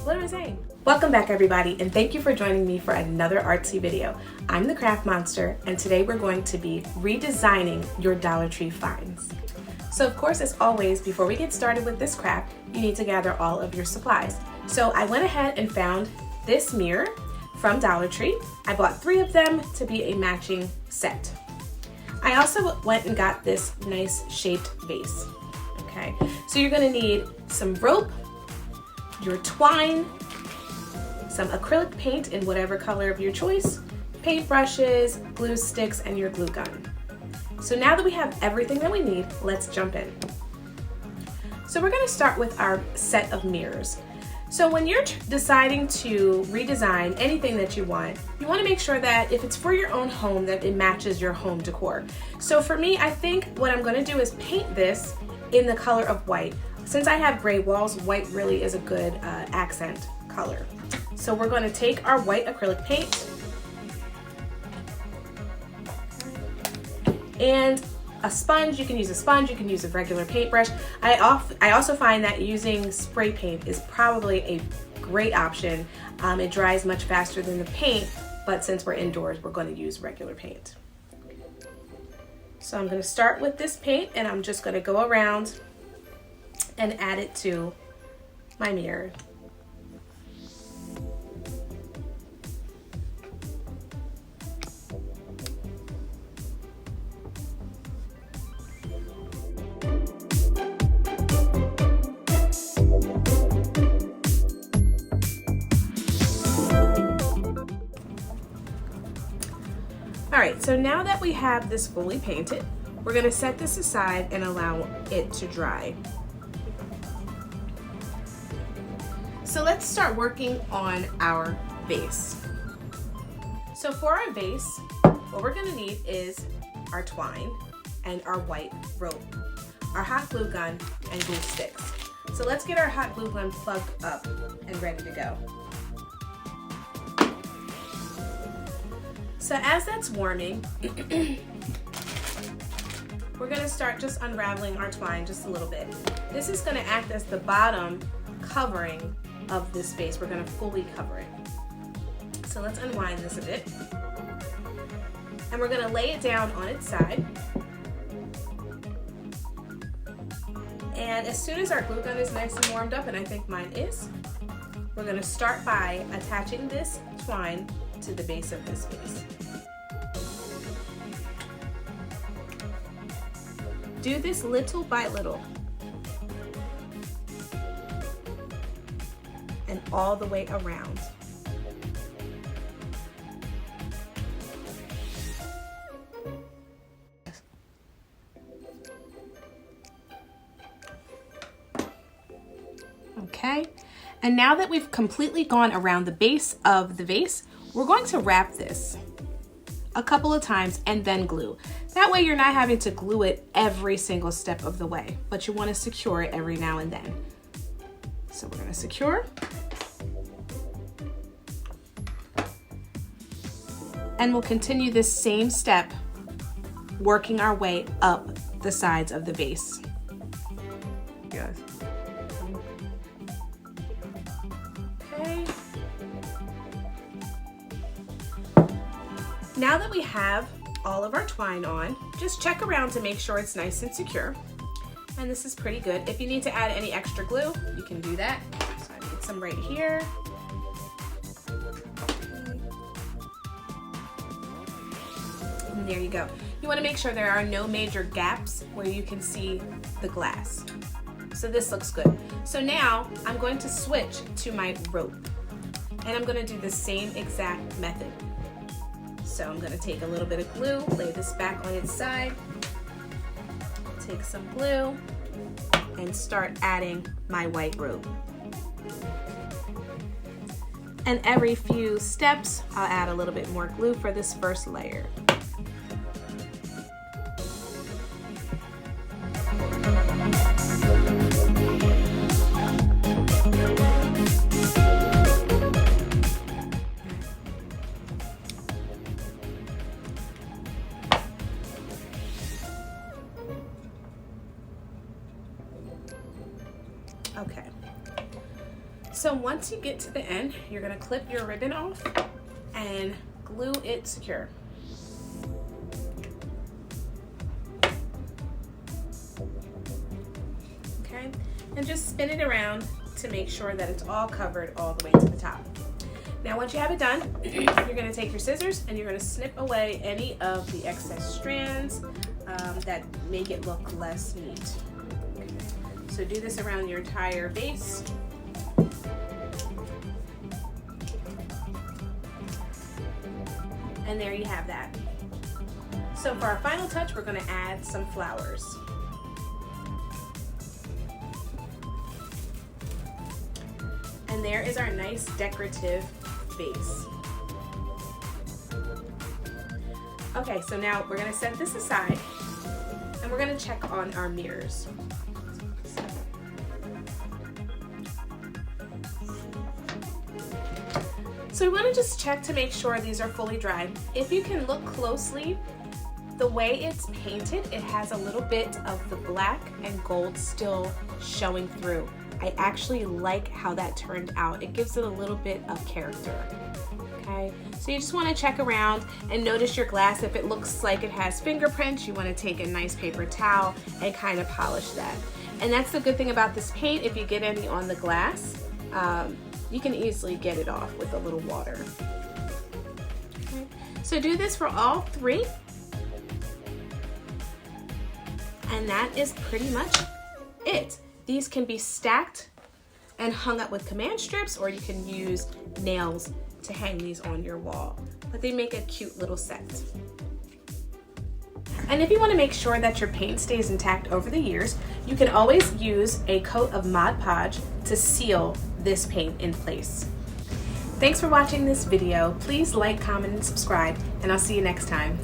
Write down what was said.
What am I saying? Welcome back everybody, and thank you for joining me for another artsy video. I'm the Craft Monster, and today we're going to be redesigning your Dollar Tree finds. So of course, as always, before we get started with this craft, you need to gather all of your supplies. So I went ahead and found this mirror from Dollar Tree. I bought 3 of them to be a matching set. I also went and got this nice shaped vase. Okay, so you're gonna need some rope, your twine, some acrylic paint in whatever color of your choice, paint brushes, glue sticks, and your glue gun. So now that we have everything that we need, let's jump in. So we're gonna start with our set of mirrors. So when you're deciding to redesign anything that you want to make sure that if it's for your own home, that it matches your home decor. So for me, I think what I'm gonna do is paint this in the color of white. Since I have gray walls, white really is a good accent color. So we're going to take our white acrylic paint and a sponge. You can use a sponge, you can use a regular paintbrush. I also find that using spray paint is probably a great option. It dries much faster than the paint, but since we're indoors, we're going to use regular paint. So I'm going to start with this paint, and I'm just going to go around and add it to my mirror. All right, so now that we have this fully painted, we're going to set this aside and allow it to dry. So let's start working on our vase. So for our vase, what we're gonna need is our twine and our white rope, our hot glue gun and glue sticks. So let's get our hot glue gun plugged up and ready to go. So as that's warming, we're gonna start just unraveling our twine just a little bit. This is gonna act as the bottom covering of this vase. We're going to fully cover it. So let's unwind this a bit. And we're going to lay it down on its side. And as soon as our glue gun is nice and warmed up, and I think mine is, we're going to start by attaching this twine to the base of this vase. Do this little by little. And all the way around. Okay, and now that we've completely gone around the base of the vase, we're going to wrap this a couple of times and then glue. That way you're not having to glue it every single step of the way, but you want to secure it every now and then. So we're going to secure. And we'll continue this same step, working our way up the sides of the vase. Yes. Okay. Now that we have all of our twine on, just check around to make sure it's nice and secure. And this is pretty good. If you need to add any extra glue, you can do that. So I need some right here. And there you go. You want to make sure there are no major gaps where you can see the glass. So this looks good. So now I'm going to switch to my rope, and I'm going to do the same exact method. So I'm going to take a little bit of glue, lay this back on its side, take some glue, and start adding my white rope. And every few steps, I'll add a little bit more glue for this first layer. Okay. So once you get to the end, you're gonna clip your ribbon off and glue it secure. Okay, and just spin it around to make sure that it's all covered all the way to the top. Now once you have it done, you're gonna take your scissors and you're gonna snip away any of the excess strands that make it look less neat. Okay. So do this around your entire base. And there you have that. So for our final touch, we're gonna add some flowers. And there is our nice decorative base. Okay, so now we're gonna set this aside and we're gonna check on our mirrors. So we wanna just check to make sure these are fully dried. If you can look closely, the way it's painted, it has a little bit of the black and gold still showing through. I actually like how that turned out. It gives it a little bit of character. Okay, so you just want to check around and notice your glass. If it looks like it has fingerprints, you want to take a nice paper towel and kind of polish that. And that's the good thing about this paint. If you get any on the glass, you can easily get it off with a little water. Okay. So do this for all three. And that is pretty much it. These can be stacked and hung up with command strips, or you can use nails to hang these on your wall. But they make a cute little set. And if you want to make sure that your paint stays intact over the years, you can always use a coat of Mod Podge to seal this paint in place. Thanks for watching this video. Please like, comment, and subscribe, and I'll see you next time.